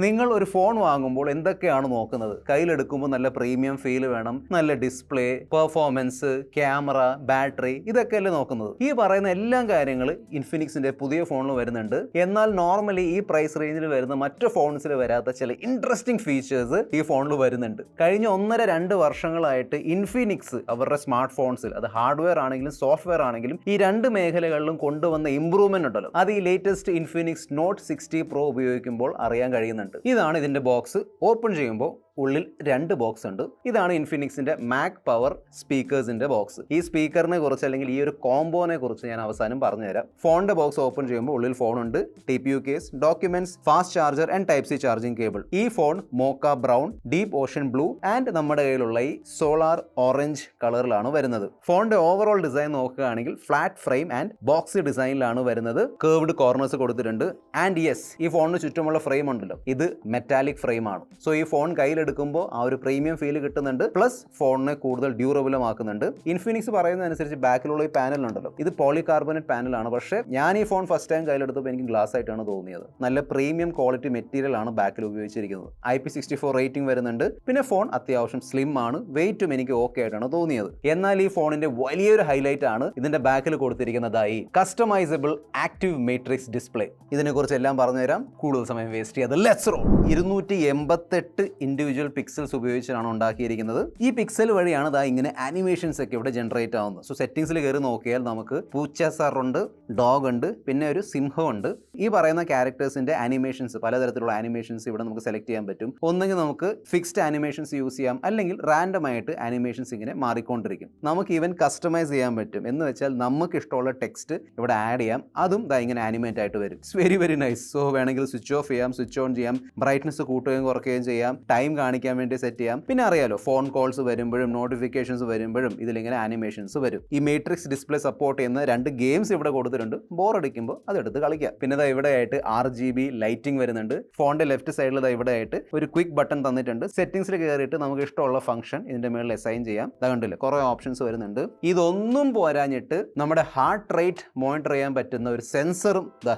നിങ്ങൾ ഒരു ഫോൺ വാങ്ങുമ്പോൾ എന്തൊക്കെയാണ് നോക്കുന്നത്? കയ്യിലെടുക്കുമ്പോൾ നല്ല പ്രീമിയം ഫീൽ വേണം, നല്ല ഡിസ്പ്ലേ, പെർഫോമൻസ്, ക്യാമറ, ബാറ്ററി, ഇതൊക്കെയല്ലേ നോക്കുന്നത്. ഈ പറയുന്ന എല്ലാ കാര്യങ്ങൾ ഇൻഫിനിക്സിന്റെ പുതിയ ഫോണിൽ വരുന്നുണ്ട്. എന്നാൽ നോർമലി ഈ പ്രൈസ് റേഞ്ചിൽ വരുന്ന മറ്റു ഫോൺസിൽ വരാത്ത ചില ഇൻട്രസ്റ്റിംഗ് ഫീച്ചേഴ്സ് ഈ ഫോണിൽ വരുന്നുണ്ട്. കഴിഞ്ഞ 1-2 വർഷങ്ങളായിട്ട് ഇൻഫിനിക്സ് അവരുടെ സ്മാർട്ട് ഫോൺസിൽ, അത് ഹാർഡ്വെയർ ആണെങ്കിലും സോഫ്റ്റ്വെയർ ആണെങ്കിലും, ഈ രണ്ട് മേഖലകളിലും കൊണ്ടുവന്ന ഇംപ്രൂവ്മെന്റ് ഉണ്ടല്ലോ, അത് ഈ ലേറ്റസ്റ്റ് ഇൻഫിനിക്സ് നോട്ട് 60 Pro ഉപയോഗിക്കുമ്പോൾ അറിയാൻ കഴിയുന്നുണ്ട്. ഇതാണ് ഇതിന്റെ ബോക്സ്. ഓപ്പൺ ചെയ്യുമ്പോൾ ഉള്ളിൽ 2 ബോക്സ് ഉണ്ട്. ഇതാണ് ഇൻഫിനിക്സിന്റെ മാക് പവർ സ്പീക്കേഴ്സിന്റെ ബോക്സ്. ഈ സ്പീക്കറിനെ കുറിച്ച് അല്ലെങ്കിൽ ഈ ഒരു കോംബോനെ കുറിച്ച് ഞാൻ അവസാനം പറഞ്ഞുതരാം. ഫോണിന്റെ ബോക്സ് ഓപ്പൺ ചെയ്യുമ്പോൾ ഉള്ളിൽ ഫോൺ ഉണ്ട്, TPU case, documents, fast charger and Type-C charging cable. ഈ phone mocha brown, deep ocean blue and നമ്മുടെ കയ്യിലുള്ള ഈ സോളാർ ഓറഞ്ച് കളറിലാണ് വരുന്നത്. ഫോണിന്റെ ഓവറോൾ ഡിസൈൻ നോക്കുകയാണെങ്കിൽ ഫ്ലാറ്റ് ഫ്രെയിം ആൻഡ് ബോക്സി ഡിസൈനിലാണ് വരുന്നത്. കർവ്ഡ് കോർണേഴ്സ് കൊടുത്തിട്ടുണ്ട്. ആൻഡ് യെസ്, ഈ ഫോണിന് ചുറ്റുമുള്ള ഫ്രെയിം ഉണ്ടല്ലോ, ഇത് മെറ്റാലിക് ഫ്രെയിം ആണ്. സോ ഈ ഫോൺ എടുക്കുമ്പോൾ ആ ഒരു പ്രീമിയം ഫീൽ കിട്ടുന്നുണ്ട്. പ്ലസ് ഫോണിനെ കൂടുതൽ ഡ്യൂറബിളും ആക്കുന്നുണ്ട്. ഇൻഫിനിക്സ് പറയുന്നതനുസരിച്ച് ബാക്കിലുള്ള ഈ പാനൽ ഉണ്ടല്ലോ, ഇത് പോളികാർബണേറ്റ് പാനലാണ്. പക്ഷേ ഞാൻ ഈ ഫോൺ ഫസ്റ്റ് ടൈം കയ്യിലെടുത്തപ്പോൾ എനിക്ക് ഗ്ലാസ് ആയിട്ടാണ് തോന്നിയത്. നല്ല പ്രീമിയം ക്വാളിറ്റി മെറ്റീരിയൽ ആണ് ബാക്കിൽ ഉപയോഗിച്ചിരിക്കുന്നത്. IP64 റേറ്റിംഗ് വരുന്നുണ്ട്. പിന്നെ ഫോൺ അത്യാവശ്യം സ്ലിം ആണ്, വെയിറ്റും എനിക്ക് ഓക്കെ ആയിട്ടാണ് തോന്നിയത്. എന്നാൽ ഈ ഫോണിന്റെ വലിയൊരു ഹൈലൈറ്റ് ആണ് ഇതിന്റെ ബാക്കിൽ കൊടുത്തിരിക്കുന്നതായി കസ്റ്റമൈസബിൾ ആക്റ്റീവ് മാട്രിക്സ് ഡിസ്പ്ലേ. ഇതിനെക്കുറിച്ച് എല്ലാം പറഞ്ഞുതരാം, കൂടുതൽ സമയം വേസ്റ്റ് ചെയ്യാതെ ലെറ്റ്സ് റോൾ. 288 ഇൻഡിവിജ്വൽ പിക്സൽസ് ഉപയോഗിച്ചാണ് ഉണ്ടാക്കിയിരിക്കുന്നത്. ഈ പിക്സൽ വഴിയാണ് ഇങ്ങനെ ആനിമേഷൻസ് ഒക്കെ ഇവിടെ ജനറേറ്റ് ആവുന്നത്. സോ സെറ്റിംഗ്സിൽ കയറി നോക്കിയാൽ നമുക്ക് പൂച്ച സാർ ഉണ്ട്, ഡോഗ് ഉണ്ട്, പിന്നെ ഒരു സിംഹം ഉണ്ട്. ഈ പറയുന്ന ക്യാരക്ടേഴ്സിന്റെ ആനിമേഷൻസ്, പലതരത്തിലുള്ള ആനിമേഷൻസ് ഇവിടെ നമുക്ക് സെലക്ട് ചെയ്യാൻ പറ്റും. ഒന്നെങ്കിൽ നമുക്ക് ഫിക്സ്ഡ് ആനിമേഷൻസ് യൂസ് ചെയ്യാം, അല്ലെങ്കിൽ റാൻഡം ആയിട്ട് ആനിമേഷൻസ് ഇങ്ങനെ മാറിക്കൊണ്ടിരിക്കും. നമുക്ക് ഈവൻ കസ്റ്റമൈസ് ചെയ്യാൻ പറ്റും. എന്ന് വെച്ചാൽ നമുക്ക് ഇഷ്ടമുള്ള ടെക്സ്റ്റ് ഇവിടെ ആഡ് ചെയ്യാം, അതും ഇങ്ങനെ ആനിമേറ്റ് ആയിട്ട് വരും. It's very very nice. So വേണമെങ്കിൽ സ്വിച്ച് ഓഫ് ചെയ്യാം, സ്വിച്ച് ഓൺ ചെയ്യാം, ബ്രൈറ്റ്നസ് കൂട്ടുകയും കുറയ്ക്കുകയും ചെയ്യാം, ടൈം കാണിക്കാൻ വേണ്ടി സെറ്റ് ചെയ്യാം. പിന്നെ അറിയാലോ, ഫോൺ കോൾസ് വരുമ്പോഴും നോട്ടിഫിക്കേഷൻസ് വരുമ്പോഴും ഇതിലിങ്ങനെ ആനിമേഷൻസ് വരും. ഈ മാട്രിക്സ് ഡിസ്പ്ലേ സപ്പോർട്ട് ചെയ്യുന്ന 2 ഗെയിംസ് ഇവിടെ കൊടുത്തിട്ടുണ്ട്. ബോർ അടിക്കുമ്പോൾ അതെടുത്ത് കളിക്കാം. പിന്നെ ഇവിടെ ആയിട്ട് RGB ലൈറ്റിംഗ് വരുന്നുണ്ട്. ഫോണിന്റെ ലെഫ്റ്റ് സൈഡിൽ ഇവിടെ ആയിട്ട് ഒരു ക്വിക്ക് ബട്ടൺ തന്നിട്ടുണ്ട്. സെറ്റിംഗ്സിൽ കയറിയിട്ട് നമുക്ക് ഇഷ്ടമുള്ള ഫംഗ്ഷൻ ഇതിന്റെ മേളിൽ അസൈൻ ചെയ്യാം. കണ്ടില്ലേ, കുറെ ഓപ്ഷൻസ് വരുന്നുണ്ട്. ഇതൊന്നും പോരാഞ്ഞിട്ട് നമ്മുടെ ഹാർട്ട് റേറ്റ് മോണിറ്റർ ചെയ്യാൻ പറ്റുന്ന ഒരു സെൻസറും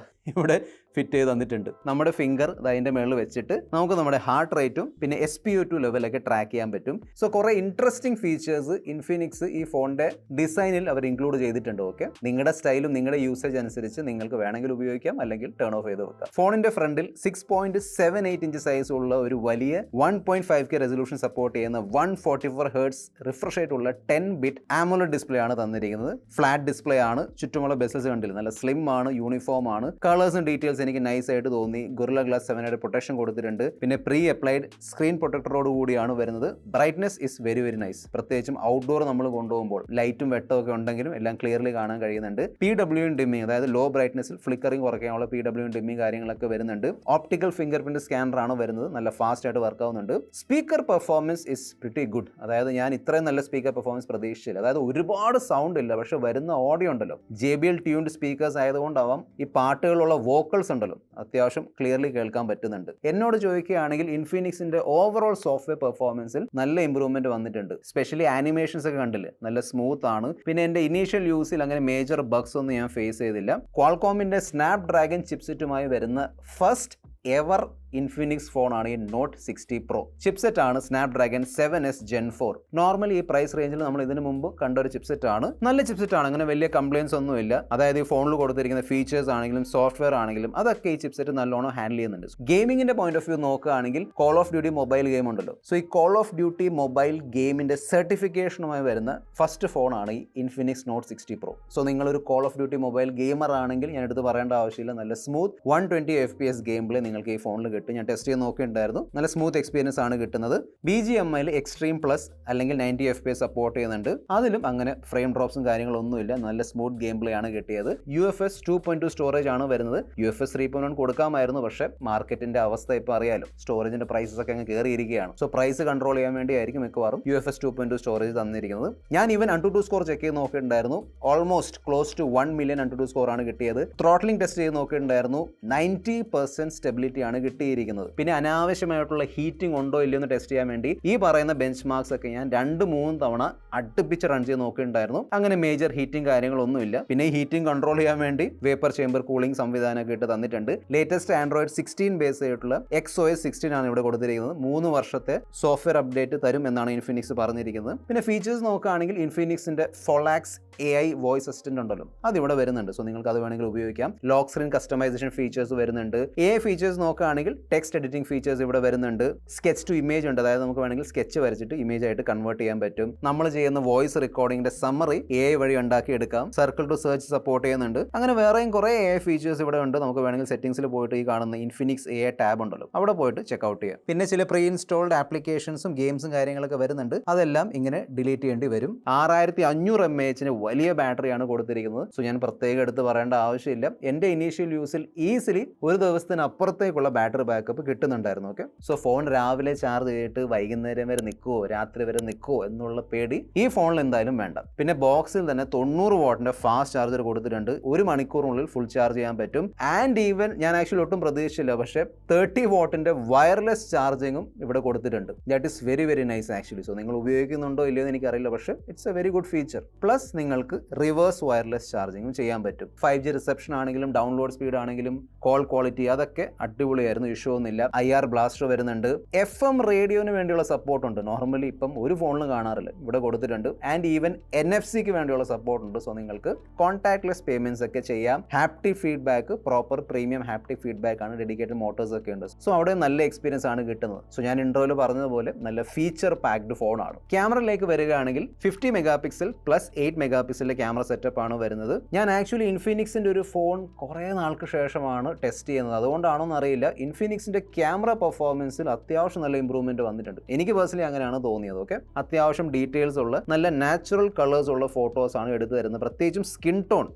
ഇവിടെ ഫിറ്റ് ചെയ്ത് തന്നിട്ടുണ്ട്. നമ്മുടെ ഫിംഗർ അതിൻ്റെ മേളിൽ വെച്ചിട്ട് നമുക്ക് നമ്മുടെ ഹാർട്ട് റേറ്റും പിന്നെ SpO2 ലെവലൊക്കെ ട്രാക്ക് ചെയ്യാൻ പറ്റും. സോ കുറേ ഇൻട്രസ്റ്റിംഗ് ഫീച്ചേഴ്സ് ഇൻഫിനിക്സ് ഈ ഫോണിന്റെ ഡിസൈനിൽ അവർ ഇൻക്ലൂഡ് ചെയ്തിട്ടുണ്ട്. ഓക്കെ, നിങ്ങളുടെ സ്റ്റൈലും നിങ്ങളുടെ യൂസേജ് അനുസരിച്ച് നിങ്ങൾക്ക് വേണമെങ്കിൽ ഉപയോഗിക്കാം, അല്ലെങ്കിൽ ടേൺ ഓഫ് ചെയ്ത് വെക്കാം. ഫോണിന്റെ ഫ്രണ്ടിൽ 6.78 ഇഞ്ച് സൈസ് ഉള്ള ഒരു വലിയ 1.5K റെസൊല്യൂഷൻ സപ്പോർട്ട് ചെയ്യുന്ന 144 Hz റിഫ്രഷ് ആയിട്ടുള്ള 10-bit AMOLED ഡിസ്പ്ലേ ആണ് തന്നിരിക്കുന്നത്. ഫ്ലാറ്റ് ഡിസ്പ്ലേ ആണ്. ചുറ്റുമുള്ള ബെസൽസ് കണ്ടില്ല, നല്ല സ്ലിം ആണ്, യൂണിഫോം ആണ്. കളേഴ്സും ഡീറ്റെയിൽസ് എനിക്ക് നൈസ് ആയിട്ട് തോന്നി. ഗൊറില്ല ഗ്ലാസ് 7 പ്രൊട്ടക്ഷൻ കൊടുത്തിട്ടുണ്ട്. പിന്നെ പ്രീ അപ്ലൈഡ് സ്ക്രീൻ പ്രൊട്ടക്ടറോട് കൂടിയാണ് വരുന്നത്. Brightness is very very nice. പ്രത്യേകിച്ചും ഔട്ട്ഡോർ നമ്മൾ കൊണ്ടുപോകുമ്പോൾ ലൈറ്റും വെട്ടവും ഒക്കെ ഉണ്ടെങ്കിലും എല്ലാം ക്ലിയർലി കാണാൻ കഴിയുന്നുണ്ട്. PWM ഡിമ്മിങ്, അതായത് ലോ ബ്രൈറ്റ്നസിൽ ഫ്ലിക്കറിംഗ് കുറയ്ക്കാനുള്ള PWM ഡിമ്മിങ് കാര്യങ്ങളൊക്കെ വരുന്നുണ്ട്. ഓപ്റ്റിക്കൽ ഫിംഗർ പ്രിന്റ് സ്കാനർ ആണ് വരുന്നത്. നല്ല ഫാസ്റ്റ് ആയിട്ട് വർക്ക് ആവുന്നുണ്ട്. Speaker performance is pretty good. അതായത് ഞാൻ ഇത്രയും നല്ല സ്പീക്കർ പെർഫോമൻസ് പ്രതീക്ഷിച്ചില്ല. അതായത് ഒരുപാട് സൗണ്ട് ഇല്ല, പക്ഷെ വരുന്ന ഓഡിയോ ഉണ്ടല്ലോ, JBL ട്യൂൺഡ് സ്പീക്കേഴ്സ് ആയതുകൊണ്ടാവാം ഈ പാട്ടുകളുള്ള വോക്കൽസ് ഉണ്ടല്ലോ അത്യാവശ്യം ക്ലിയർലി കേൾക്കാൻ പറ്റുന്നുണ്ട്. എന്നോട് ചോദിക്കുകയാണെങ്കിൽ ഇൻഫിനിക്സിന്റെ ഓവറോൾ സോഫ്റ്റ്വെയർ പെർഫോമൻസിൽ നല്ല ഇംപ്രൂവ്മെന്റ് വന്നിട്ടുണ്ട്. സ്പെഷ്യലി ആനിമേഷൻസ് ഒക്കെ കണ്ടില്ലേ, നല്ല സ്മൂത്ത് ആണ്. പിന്നെ എന്റെ ഇനീഷ്യൽ യൂസിൽ അങ്ങനെ മേജർ ബഗ്സ് ഒന്നും ഞാൻ ഫേസ് ചെയ്തില്ല. ക്വാൾകോമിന്റെ സ്നാപ്ഡ്രാഗൺ ചിപ്സെറ്റുമായി വരുന്ന ഫസ്റ്റ് എവർ ഇൻഫിനിക്സ് ഫോണാണ് ഈ നോട്ട് 60 Pro. ചിപ്സെറ്റ് ആണ് സ്നാപ്ഡ്രാഗൺ 7S Gen 4. നോർമലി ഈ പ്രൈസ് റേഞ്ചിൽ നമ്മൾ ഇതിനു മുമ്പ് കണ്ട ഒരു ചിപ്സെറ്റ് ആണ്. നല്ല ചിപ്സെറ്റ് ആണ്, അങ്ങനെ വലിയ കംപ്ലയിൻസ് ഒന്നുമില്ല. അതായത് ഈ ഫോണിൽ കൊടുത്തിരിക്കുന്ന ഫീച്ചേഴ്സ് ആണെങ്കിലും സോഫ്റ്റ്വെയർ ആണെങ്കിലും അതൊക്കെ ഈ ചിപ്സെറ്റ് നല്ലോണം ഹാൻഡിൽ ചെയ്യുന്നുണ്ട്. ഗെയിമിങ്ങിന്റെ പോയിന്റ് ഓഫ് വ്യൂ നോക്കുകയാണെങ്കിൽ call of duty mobile game ഉണ്ടല്ലോ, സോ ഈ കോൾ ഓഫ് ഡ്യൂട്ടി മൊബൈൽ ഗെയിമിന്റെ സർട്ടിഫിക്കേഷനുമായി വരുന്ന ഫസ്റ്റ് ഫോണാണ് ഈ ഇൻഫിനിക്സ് നോട്ട് 60 Pro. സോ നിങ്ങളൊരു call of duty mobile gamer ആണെങ്കിൽ ഞാൻ എടുത്ത് പറയേണ്ട ആവശ്യമില്ല, നല്ല സ്മൂത്ത് 120 FPS ഗെയിം പ്ലേ നിങ്ങൾക്ക് ഈ ഫോണിൽ കിട്ടും. ഞാൻ ടെസ്റ്റ് ചെയ്ത് നോക്കിയിട്ടുണ്ടായിരുന്നു, നല്ല സ്മൂത്ത് എക്സ്പീരിയൻസ് ആണ് കിട്ടുന്നത്. BGMIൽ എക്സ്ട്രീം പ്ലസ് അല്ലെങ്കിൽ 90 FPS സപ്പോർട്ട് ചെയ്യുന്നുണ്ട്. അതിലും അങ്ങനെ ഫ്രെയിം ഡ്രോപ്സും കാര്യങ്ങളൊന്നുമില്ല, നല്ല സ്മൂത്ത് ഗെയിം പ്ലേ ആണ് കിട്ടിയത്. UFS 2.2 സ്റ്റോറേജ് ആണ് വരുന്നത്. UFS 3.1 കൊടുക്കാമായിരുന്നു, പക്ഷേ മാർക്കറ്റിന്റെ അവസ്ഥ ഇപ്പോൾ അറിയാലോ, സ്റ്റോറേജിന്റെ പ്രൈസസ് ഒക്കെ അങ്ങ് കയറിയിരിക്കുകയാണ്. സോ പ്രൈസ് കൺട്രോൾ ചെയ്യാൻ വേണ്ടിയായിരിക്കും മിക്കവാറും UFS 2.2 സ്റ്റോറേജ് തന്നിരിക്കുന്നത്. ഞാൻ ഈവൻ AnTuTu സ്കോർ ചെക്ക് ചെയ്ത് നോക്കിയിട്ടുണ്ടായിരുന്നു. Almost close to 1 million AnTuTu score ആണ് കിട്ടിയത്. ത്രോട്ട്ലിംഗ് ടെസ്റ്റ് ചെയ്ത് നോക്കിയിട്ടുണ്ടായിരുന്നു. 90% സ്റ്റെബിലിറ്റി ആണ് കിട്ടിയത്. കിട്ടിയിരിക്കുന്നത്. പിന്നെ അനാവശ്യമായിട്ടുള്ള ഹീറ്റിംഗ് ഉണ്ടോ ഇല്ലയോ എന്ന് ടെസ്റ്റ് ചെയ്യാൻ വേണ്ടി ഈ പറയുന്ന ബെഞ്ച് മാർക്സ് ഒക്കെ ഞാൻ 2-3 തവണ അടുപ്പിച്ച് റൺ ചെയ്ത് നോക്കിയിട്ടുണ്ടായിരുന്നു. അങ്ങനെ മേജർ ഹീറ്റിംഗ് കാര്യങ്ങളൊന്നുമില്ല. പിന്നെ ഈ ഹീറ്റിംഗ് കൺട്രോൾ ചെയ്യാൻ വേണ്ടി വേപ്പർ ചേമ്പർ കൂളിംഗ് സംവിധാനമൊക്കെ ഇട്ട് തന്നിട്ടുണ്ട്. ലേറ്റസ്റ്റ് ആൻഡ്രോയിഡ് 16 ബേസ് ആയിട്ടുള്ള XOS 16 ആണ് ഇവിടെ കൊടുത്തിരിക്കുന്നത്. 3 വർഷത്തെ സോഫ്റ്റ്വെയർ അപ്ഡേറ്റ് തരും എന്നാണ് ഇൻഫിനിക്സ് പറഞ്ഞിരിക്കുന്നത്. പിന്നെ ഫീച്ചേഴ്സ് നോക്കുകയാണെങ്കിൽ ഇൻഫിനിക്സിന്റെ FOLAX AI വോയിസ് അസിസ്റ്റന്റ് ഉണ്ടല്ലോ, അതിവിടെ വരുന്നുണ്ട്. സോ നിങ്ങൾക്ക് അത് വേണമെങ്കിൽ ഉപയോഗിക്കാം. ലോക്ക് സ്ക്രീൻ കസ്റ്റമൈസേഷൻ ഫീച്ചേഴ്സ് വരുന്നുണ്ട്. AI ഫീച്ചേഴ്സ് നോക്കുകയാണെങ്കിൽ ടെക്സ്റ്റ് എഡിറ്റിംഗ് ഫീച്ചേഴ്സ് ഇവിടെ വരുന്നുണ്ട്. സ്കെച്ച് ടു ഇമേജ് ഉണ്ട്, അതായത് നമുക്ക് വേണമെങ്കിൽ സ്കെച്ച് വരച്ചിട്ട് ഇമേജ് ആയിട്ട് കൺവേർട്ട് ചെയ്യാൻ പറ്റും. നമ്മൾ ചെയ്യുന്ന വോയിസ് റെക്കോർഡിംഗിന്റെ സമ്മറി AI വഴി ഉണ്ടാക്കിയെടുക്കാം. സർക്കിൾ ടു സെർച്ച് സപ്പോർട്ട് ചെയ്യുന്നുണ്ട്. അങ്ങനെ വേറെയും കുറേ AI ഫീച്ചേഴ്സ് ഇവിടെ ഉണ്ട്. നമുക്ക് വേണമെങ്കിൽ സെറ്റിംഗ്സിൽ പോയിട്ട് ഈ കാണുന്ന ഇൻഫിനിക്സ് AI ടാബ് ഉണ്ടല്ലോ, അവിടെ പോയിട്ട് ചെക്ക്ഔട്ട് ചെയ്യാം. പിന്നെ ചില പ്രീ ഇൻസ്റ്റാൾഡ് ആപ്ലിക്കേഷൻസും ഗെയിംസും കാര്യങ്ങളൊക്കെ വരുന്നുണ്ട്. അതെല്ലാം ഇങ്ങനെ ഡിലീറ്റ് ചെയ്യേണ്ടി വരും. 6500 mAh വലിയ ബാറ്ററിയാണ് കൊടുത്തിരിക്കുന്നത്. സോ ഞാൻ പ്രത്യേകം എടുത്ത് പറയേണ്ട ആവശ്യമില്ല. എൻ്റെ ഇനീഷ്യൽ യൂസിൽ ഈസിലി ഒരു ദിവസത്തിനപ്പുറത്തേക്കുള്ള ബാറ്ററി ബാക്കപ്പ് കിട്ടുന്നുണ്ടായിരുന്നു. ഓക്കെ, സോ ഫോൺ രാവിലെ ചാർജ് ചെയ്തിട്ട് വൈകുന്നേരം വരെ നിൽക്കുമോ രാത്രി വരെ നിൽക്കുമോ എന്നുള്ള പേടി ഈ ഫോണിൽ എന്തായാലും വേണ്ട. പിന്നെ ബോക്സിൽ തന്നെ 90 വാട്ടിന്റെ ഫാസ്റ്റ് ചാർജർ കൊടുത്തിട്ടുണ്ട്. 1 മണിക്കൂറിനുള്ളിൽ ഫുൾ ചാർജ് ചെയ്യാൻ പറ്റും. ആൻഡ് ഈവൻ ഞാൻ ആക്ച്വലി ഒട്ടും പ്രതീക്ഷിച്ചില്ല, പക്ഷേ 30 വാട്ടിന്റെ വയർലെസ് ചാർജിങ്ങും ഇവിടെ കൊടുത്തിട്ടുണ്ട്. That is very very nice actually. So നിങ്ങൾ ഉപയോഗിക്കുന്നുണ്ടോ ഇല്ലയോ എന്ന് എനിക്കറിയില്ല, പക്ഷേ it's A very good feature. Plus നിങ്ങൾക്ക് റിവേഴ്സ് വയർലെസ് ചാർജിങ്ങും ചെയ്യാൻ പറ്റും. 5G റിസപ്ഷൻ ആണെങ്കിലും ഡൗൺലോഡ് സ്പീഡ് ആണെങ്കിലും കോൾ ക്വാളിറ്റി അതൊക്കെ അടിപൊളിയായിരുന്നു. ഇഷ്യൂ ഒന്നുമില്ല. IR ബ്ലാസ്റ്റർ വരുന്നുണ്ട്. FM റേഡിയോന് വേണ്ടിയുള്ള സപ്പോർട്ട് ഉണ്ട്. നോർമലി ഇപ്പം ഒരു ഫോണിലും കാണാറില്ല, ഇവിടെ കൊടുത്തിട്ടുണ്ട്. ആൻഡ് ഈവൻ NFC-ക്ക് വേണ്ടിയുള്ള സപ്പോർട്ട് ഉണ്ട്. സോ നിങ്ങൾക്ക് കോൺടാക്ട്ലെസ് പേയ്മെന്റ്സ് ഒക്കെ ചെയ്യാം. Haptic feedback proper premium haptic feedback ആണ്. ഡെഡിക്കേറ്റഡ് മോട്ടോഴ്സ് ഒക്കെ ഉണ്ട്. സോ അവിടെ നല്ല എക്സ്പീരിയൻസ് ആണ് കിട്ടുന്നത്. സോ ഞാൻ ഇൻട്രോയിൽ പറഞ്ഞതുപോലെ നല്ല ഫീച്ചർ പാക്ഡ് ഫോണാണ്. ക്യാമറയിലേക്ക് വരികയാണെങ്കിൽ 50 മെഗാപിക്സൽ പ്ലസ് 8 മെഗാപിക്സലിന്റെ ക്യാമറ സെറ്റപ്പ് ആണ് വരുന്നത്. ഞാൻ ആക്ച്വലി ഇൻഫിനിക്സിന്റെ ഒരു ഫോൺ കുറേ നാൾക്ക് ശേഷമാണ് ടെസ്റ്റ് ചെയ്യുന്നത്. അതുകൊണ്ടാണോ എന്നറിയില്ല, ഇൻഫിനിക്സിന്റെ ക്യാമറ പെർഫോമൻസിൽ അത്യാവശ്യം നല്ല ഇംപ്രൂവ്മെന്റ് വന്നിട്ടുണ്ട്. എനിക്ക് പേഴ്സണലി അങ്ങനെയാണ് തോന്നിയത്. ഓക്കെ, അത്യാവശ്യം ഡീറ്റെയിൽസ് ഉള്ള നല്ല നാച്ചുറൽ കളേഴ്സ് ഉള്ള ഫോട്ടോസ് ആണ് എടുത്തു തരുന്നത്. പ്രത്യേകിച്ചും സ്കിൻ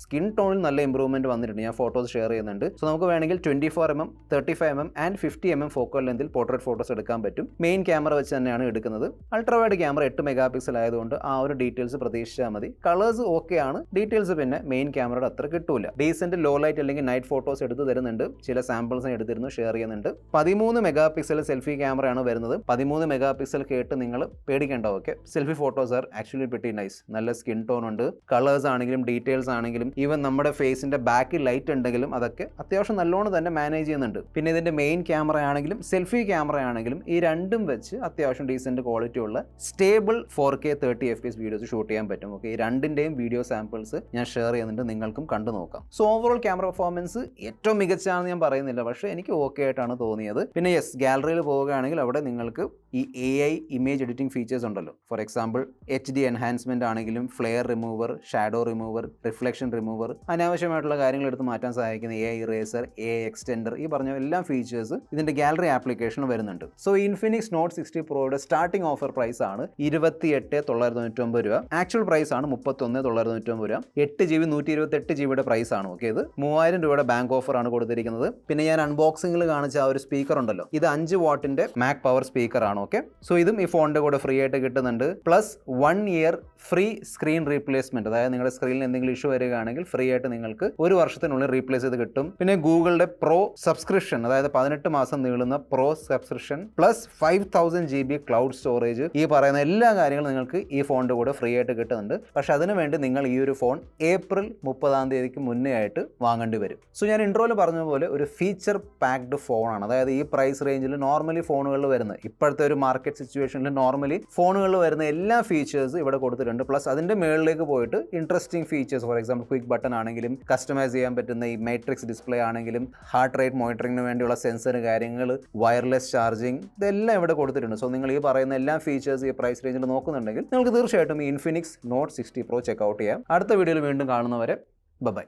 ടോണിൽ നല്ല ഇംപ്രൂവ്മെന്റ് വന്നിട്ടുണ്ട്. ഞാൻ ഫോട്ടോസ് ഷെയർ ചെയ്യുന്നുണ്ട്. സോ നമുക്ക് വേണമെങ്കിൽ 24mm 35mm and 50mm focal ലെന്തിൽ പോർട്രേറ്റ് ഫോട്ടോസ് എടുക്കാൻ പറ്റും. മെയിൻ ക്യാമറ വെച്ച് തന്നെയാണ് എടുക്കുന്നത്. അൾട്രാവൈഡ് ക്യാമറ 8 മെഗാപിക്സൽ ആയതുകൊണ്ട് ആ ഒരു ഡീറ്റെയിൽസ് പ്രതീക്ഷിച്ചാൽ മതി. കളേഴ്സ് ഓക്കെ ആണ്, ഡീറ്റെയിൽസ് പിന്നെ മെയിൻ ക്യാമറയുടെ അത്ര കിട്ടൂല. ഡീസന്റ് ലോ ലൈറ്റ് അല്ലെങ്കിൽ നൈറ്റ് ഫോട്ടോസ് എടുത്ത് തരുന്നുണ്ട്. ചില സാമ്പിൾസ് എടുത്തിരുന്നു, ഷെയർ ചെയ്യുന്നുണ്ട്. 13 മെഗാപിക്സൽ സെൽഫി ക്യാമറയാണ് വരുന്നത്. 13 മെഗാപിക്സൽ കേട്ട് നിങ്ങൾ പേടിക്കേണ്ട. Okay, selfie photos are actually very nice. നല്ല സ്കിൻ ടോൺ ഉണ്ട്. കളേഴ്സ് ആണെങ്കിലും ഡീറ്റെയിൽസ് ആണെങ്കിലും ഈവൻ നമ്മുടെ ഫേസിന്റെ ബാക്കിൽ ലൈറ്റ് ഉണ്ടെങ്കിലും അതൊക്കെ അത്യാവശ്യം നല്ലോണം തന്നെ മാനേജ് ചെയ്യുന്നുണ്ട്. പിന്നെ ഇതിന്റെ മെയിൻ ക്യാമറ ആണെങ്കിലും സെൽഫി ക്യാമറ ആണെങ്കിലും ഈ രണ്ടും വെച്ച് അത്യാവശ്യം ഡീസന്റ് ക്വാളിറ്റി ഉള്ള stable 4K 30 FPS videos shoot ചെയ്യാൻ പറ്റും. ഓക്കെ, ഈ രണ്ടിന്റെയും വീഡിയോ സാമ്പിൾസ് ഞാൻ ഷെയർ ചെയ്യുന്നുണ്ട്, നിങ്ങൾക്കും കണ്ടു നോക്കാം. സോ ഓവറോൾ ക്യാമറ പെർഫോമൻസ് ഏറ്റവും മികച്ചാണെന്ന് ഞാൻ പറയുന്നില്ല, പക്ഷേ എനിക്ക് ഓക്കെ ആയിട്ടാണ് തോന്നിയത്. പിന്നെ യെസ്, ഗാലറിയിൽ പോവുകയാണെങ്കിൽ അവിടെ നിങ്ങൾക്ക് ഈ AI ഇമേജ് എഡിറ്റിംഗ് ഫീച്ചേഴ്സ് ഉണ്ടല്ലോ. ഫോർ എക്സാമ്പിൾ HD എൻഹാൻസ്മെന്റ് ആണെങ്കിലും flare remover, shadow remover, reflection remover, അനാവശ്യമായിട്ടുള്ള കാര്യങ്ങൾ എടുത്ത് മാറ്റാൻ സഹായിക്കുന്ന AI ഇറേസർ, AI എക്സ്റ്റെൻഡർ, ഈ പറഞ്ഞ എല്ലാ ഫീച്ചേഴ്സ് ഇതിന്റെ ഗാലറി ആപ്ലിക്കേഷൻ വരുന്നുണ്ട്. സോ ഇൻഫിനിക്സ് നോട്ട് 60 പ്രോയുടെ സ്റ്റാർട്ടിംഗ് ഓഫർ പ്രൈസ് ആണ് 28,999 രൂപ. ആക്ച്വൽ പ്രൈസ് ആണ് 31,999 രൂപ. 8GB 128GB പ്രൈസ് ആണ്. ഓക്കെ, ഇത് 3000 രൂപയുടെ ബാങ്ക് ഓഫർ ആണ് കൊടുത്തിരിക്കുന്നത്. പിന്നെ ഞാൻ അൺബോക്സിംഗിൽ കാണിച്ച ആ ഒരു സ്പീക്കർ ഉണ്ടല്ലോ, ഇത് 5 വാട്ടിന്റെ മാക് പവർ സ്പീക്കർ ആണ്. ഓക്കെ, സോ ഇതും ഈ ഫോണിന്റെ കൂടെ ഫ്രീ ആയിട്ട് കിട്ടുന്നുണ്ട്. Plus 1 year free screen replacement, അതായത് നിങ്ങളുടെ സ്ക്രീനിൽ എന്തെങ്കിലും ഇഷ്യൂ വരികയാണെങ്കിൽ ഫ്രീ ആയിട്ട് നിങ്ങൾക്ക് 1 വർഷത്തിനുള്ളിൽ റീപ്ലേസ് ചെയ്ത് കിട്ടും. പിന്നെ ഗൂഗിളിന്റെ പ്രോ സബ്സ്ക്രിപ്ഷൻ, അതായത് 18 മാസം നീളുന്ന pro subscription plus 5000 GB cloud storage, ഈ പറയുന്ന എല്ലാ കാര്യങ്ങളും നിങ്ങൾക്ക് ഈ ഫോണിന്റെ കൂടെ ഫ്രീ ആയിട്ട് കിട്ടുന്നുണ്ട്. പക്ഷെ അതിനുവേണ്ടി നിങ്ങൾ ഈ ഒരു ഫോൺ ഏപ്രിൽ 30-ാം തീയതിക്ക് മുന്നേ ആയിട്ട് വാങ്ങേണ്ടി വരും. സോ ഞാൻ ഇൻട്രോയിൽ പറഞ്ഞ പോലെ ഒരു ഫീച്ചർ പാക്ഡ് ഫോണാണ്. അതായത് ഈ പ്രൈസ് റേഞ്ചിൽ നോർമലി ഫോണുകളിൽ വരുന്ന ഇപ്പോഴത്തെ ഒരു മാർക്കറ്റ് സിറ്റുവേഷനിൽ നോർമലി ഫോണുകളിൽ വരുന്ന എല്ലാ ഫീച്ചേഴ്സ് ഇവിടെ കൊടുത്തിട്ടുണ്ട്. പ്ലസ് അതിന്റെ മേളിലേക്ക് പോയിട്ട് interesting features, for example quick button ആണെങ്കിലും കസ്റ്റമൈസ് ചെയ്യാൻ പറ്റുന്ന ഈ മാട്രിക്സ് ഡിസ്പ്ലേ ആണെങ്കിലും ഹാർട്ട് റേറ്റ് മോണിറ്ററിംഗിന് വേണ്ടിയുള്ള സെൻസർ കാര്യങ്ങൾ, വയർലെസ് ചാർജിങ്, ഇതെല്ലാം ഇവിടെ കൊടുത്തിട്ടുണ്ട്. സോ നിങ്ങൾ ഈ പറയുന്ന എല്ലാ ഫീച്ചേഴ്സ് ഈ പ്രൈസ് റേഞ്ചിൽ നോക്കുന്നുണ്ടെങ്കിൽ നിങ്ങൾക്ക് തീർച്ചയായിട്ടും ഈ ഇൻഫിനിക്സ് നോട്ട് 60 Pro ചെക്ക്ഔട്ട് ചെയ്യാം. അടുത്ത വീഡിയോയിൽ വീണ്ടും കാണുന്നവരെ ബൈ.